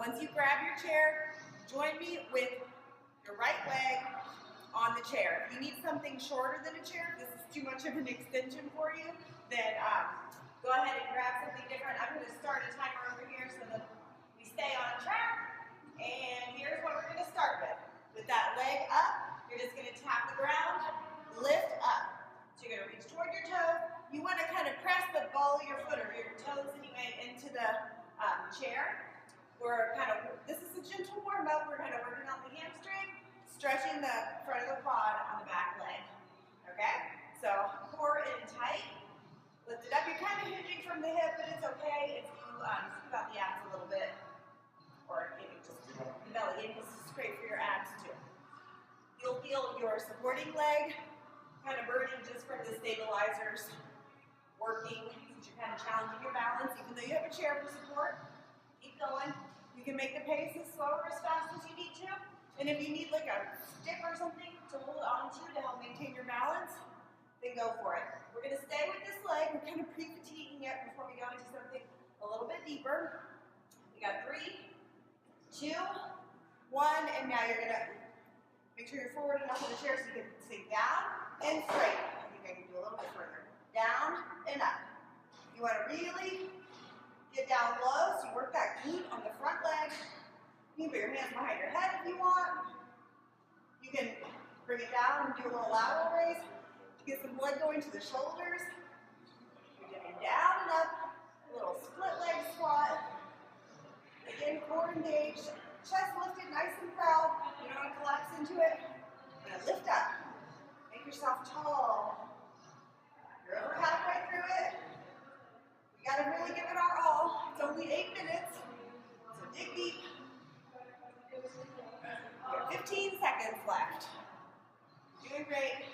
once you grab your chair, join me with your right leg on the chair. If you need something shorter than a chair, if this is too much of an extension for you, then go ahead and grab something different. I'm going to start a timer over here so that we stay on track. And here's what we're going to start with. With that leg up, you're just going to tap the ground, lift up. So you're going to reach toward your toes. You want to kind of press the ball of your foot or your toes anyway into the chair. This is a gentle warm up. We're kind of working on the hamstring, stretching the front of the quad on the back leg. Okay? So core in tight. Lift it up. You're kind of hinging from the hip, but it's okay if you scoop out the abs a little bit. Or maybe just the belly in, because this is great for your abs too. You'll feel your supporting leg kind of burning just from the stabilizers working, since you're kind of challenging your balance. Even though you have a chair for support, keep going. You can make the pace as slow or as fast as you need to. And if you need like a stick or something to hold on to help maintain your balance, then go for it. We're going to stay with this leg. We're kind of pre-fatiguing it before we go into something a little bit deeper. We got 3, 2, 1, and now you're going to make sure you're forward enough on the chair so you can sink down and straight. I think I can do a little bit further. Down and up. You want to really get down low, so you work that glute on the front leg. You can put your hands behind your head if you want. You can bring it down and do a little lateral raise to get some blood going to the shoulders. You're getting down and up. A little split leg squat. Again, core engaged. Chest lifted nice and proud. You don't want to collapse into it. You're going to lift up. Make yourself tall. You're over halfway through it. We got to really give it our all. It's only 8 minutes. So dig deep. You have 15 seconds left. Doing great.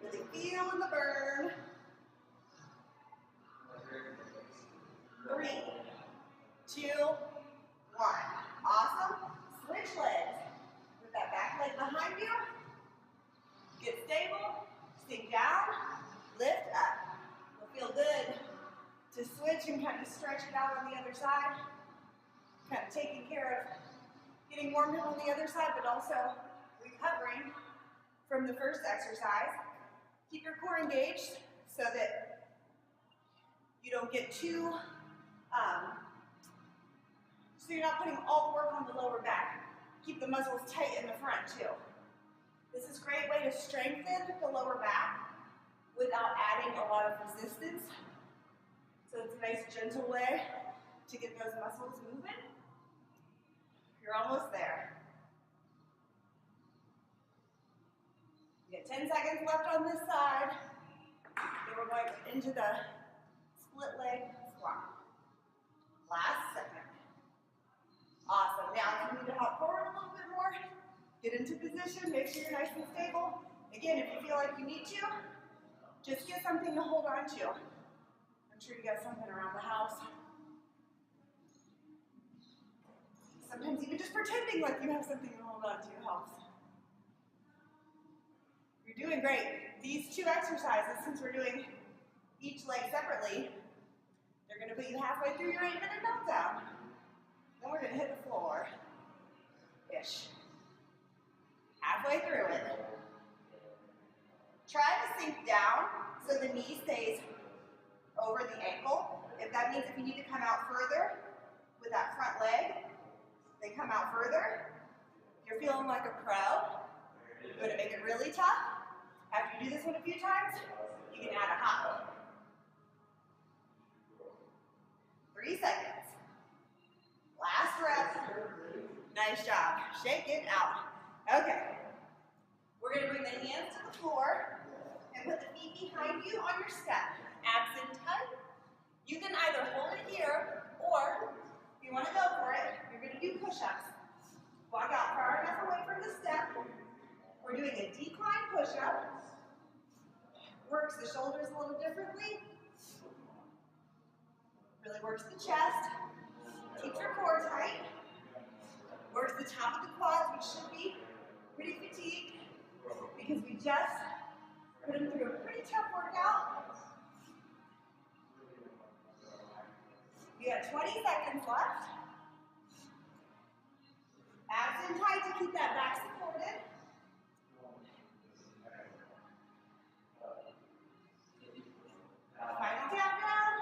Really feeling the burn. 3, 2, 1. Awesome. Switch legs. Put that back leg behind you. Get stable. Sink down. Lift up. It'll feel good to switch and kind of stretch it out on the other side. Kind of taking care of getting warmed up on the other side, but also recovering from the first exercise. Keep your core engaged so that you don't get too so you're not putting all the work on the lower back. Keep the muscles tight in the front too. This is a great way to strengthen the lower back without adding a lot of resistance. So it's a nice gentle way to get those muscles moving. You're almost there. You get 10 seconds left on this side. Then we're going into the split leg squat. Last second. Awesome. Now, if you need to hop forward a little bit more, get into position, make sure you're nice and stable. Again, if you feel like you need to, just get something to hold on to. I'm sure you got something around the house. Sometimes even just pretending like you have something to hold on to helps. You're doing great. These 2 exercises, since we're doing each leg separately, they're going to put you halfway through your 8-minute meltdown. Then we're going to hit the floor-ish. Halfway through it. Try to sink down so the knee stays over the ankle. If that means if you need to come out further with that front leg, then come out further. If you're feeling like a pro, you're going to make it really tough. After you do this one a few times, you can add a hop. 3 seconds. Last rep. Nice job. Shake it out. Okay. We're going to bring the hands to the floor and put the feet behind you on your step. Abs in tight. You can either hold it here, or if you want to go for it, you're going to do push-ups. Walk out far enough away from the step. We're doing a decline push-up. Works the shoulders a little differently. Really works the chest. Keeps your core tight. Works the top of the quads, which should be pretty fatigued because we just put them through a pretty tough workout. You have 20 seconds left. to keep that back supported. Final countdown.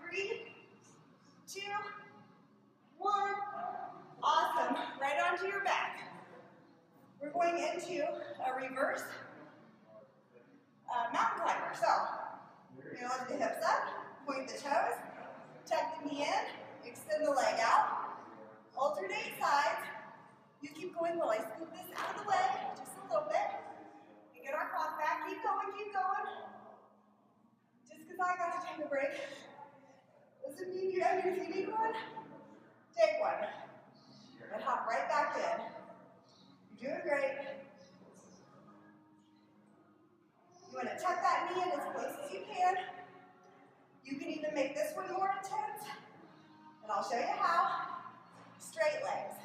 3, 2, 1. Awesome. Right onto your back. We're going into a reverse mountain climber. So, you're going to lift the hips up, point the toes, tuck the knee in, extend the leg out, alternate sides. You keep going while I scoop this out of the way, just a little bit. And get our clock back. Keep going, keep going. Just because I got to take a break doesn't mean you, if you need one, take one. And hop right back in. You're doing great. You want to tuck that knee in as close as you can. You can even make this one more intense. And I'll show you how. Straight legs.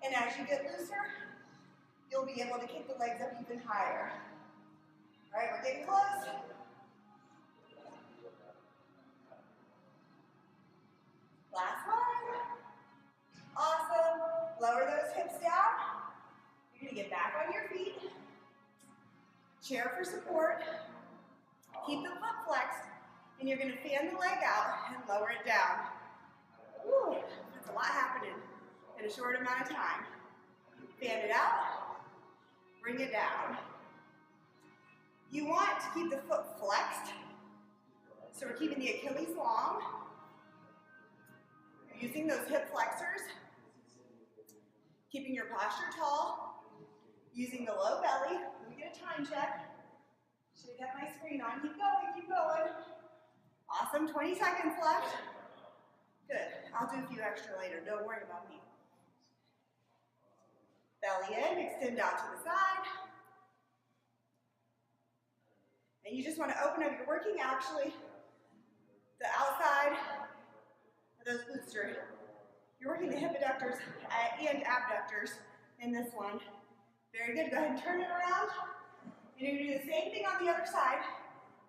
And as you get looser, you'll be able to kick the legs up even higher. All right, we're getting close. Last one. Awesome. Lower those hips down. You're going to get back on your feet. Chair for support. Keep the foot flexed. And you're going to fan the leg out and lower it down. Woo, that's a lot happening in a short amount of time. Fan it out. Bring it down. You want to keep the foot flexed. So we're keeping the Achilles long. You're using those hip flexors. Keeping your posture tall. Using the low belly. Let me get a time check. Should have got my screen on. Keep going, keep going. Awesome, 20 seconds left. Good, I'll do a few extra later. Don't worry about me. Belly in, extend out to the side. And you just want to open up, you're working actually the outside of those glutes. You're working the hip adductors and abductors in this one. Very good, go ahead and turn it around. And you're going to do the same thing on the other side.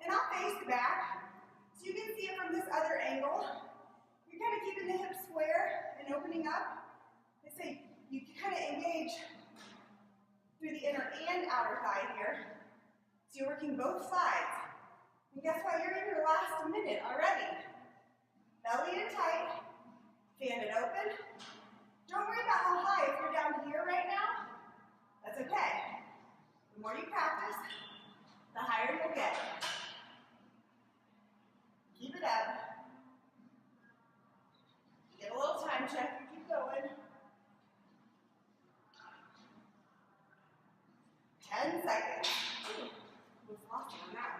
And I'll face the back. So you can see it from this other angle. You're kind of keeping the hips square and opening up. I say you kind of engage through the inner and outer thigh here. So you're working both sides. And guess what? You're in your last minute already. Belly in tight. Fan it open. Don't worry about how high. If you're down here right now, that's okay. The more you practice, the higher you'll get. Keep it up. Get a little time check. You keep going. 10 seconds. Ooh, was lost on that